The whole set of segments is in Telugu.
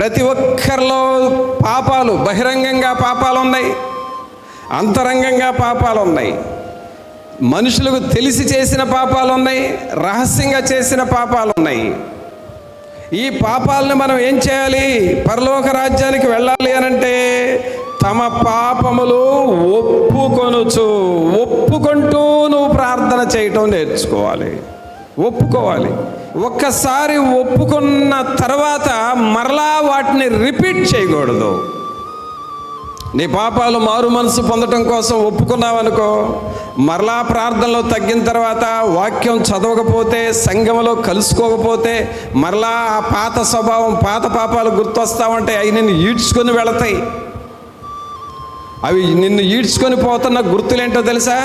ప్రతి ఒక్కరిలో పాపాలు, బహిరంగంగా పాపాలు ఉన్నాయి, అంతరంగంగా పాపాలు ఉన్నాయి. మనుషులకు తెలిసి చేసిన పాపాలు ఉన్నాయి, రహస్యంగా చేసిన పాపాలు ఉన్నాయి. ఈ పాపాలను మనం ఏం చేయాలి? పరలోక రాజ్యానికి వెళ్ళాలి అనంటే తమ పాపములు ఒప్పుకుంటూ నువ్వు ప్రార్థన చేయటం నేర్చుకోవాలి, ఒప్పుకోవాలి. ఒక్కసారి ఒప్పుకున్న తర్వాత మరలా వాటిని రిపీట్ చేయకూడదు. నీ పాపాలు మారు మనసు పొందటం కోసం ఒప్పుకున్నావనుకో, మరలా ప్రార్థనలో తగ్గిన తర్వాత వాక్యం చదవకపోతే, సంఘంలో కలుసుకోకపోతే మరలా ఆ పాత స్వభావం, పాత పాపాలు గుర్తొస్తావంటే అవి నిన్ను ఈడ్చుకొని వెళతాయి. అవి నిన్ను ఈడ్చుకొని పోతున్న గుర్తులేంటో తెలుసా?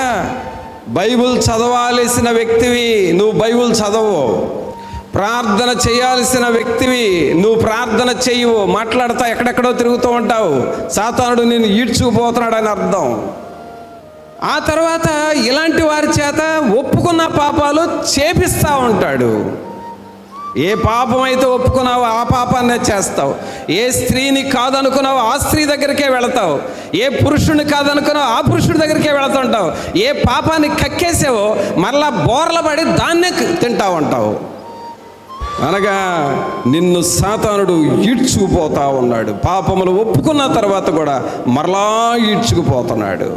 బైబిల్ చదవాల్సిన వ్యక్తివి నువ్వు బైబిల్ చదవు, ప్రార్థన చేయాల్సిన వ్యక్తివి నువ్వు ప్రార్థన చేయవు, మాట్లాడుతా ఎక్కడెక్కడో తిరుగుతూ ఉంటావు. సాతానుడు నిన్ను ఈడ్చుకుపోతున్నాడు అని అర్థం. ఆ తర్వాత ఇలాంటి వారి చేత ఒప్పుకున్న పాపాలు చేపిస్తూ ఉంటాడు. ఏ పాపం అయితే ఒప్పుకున్నావో ఆ పాపాన్నే చేస్తావు. ఏ స్త్రీని కాదనుకున్నావో ఆ స్త్రీ దగ్గరికే వెళతావు. ఏ పురుషుడిని కాదనుకున్నావో ఆ పురుషుడి దగ్గరికే వెళుతుంటావు. ఏ పాపాన్ని కక్కేసావో మరలా బోర్ల పడి దాన్నే తింటా ఉంటావు. అనగా నిన్ను సాతానుడు ఈడ్చుకుపోతా ఉన్నాడు. పాపములు ఒప్పుకున్న తర్వాత కూడా మరలా ఈడ్చుకుపోతున్నాడు.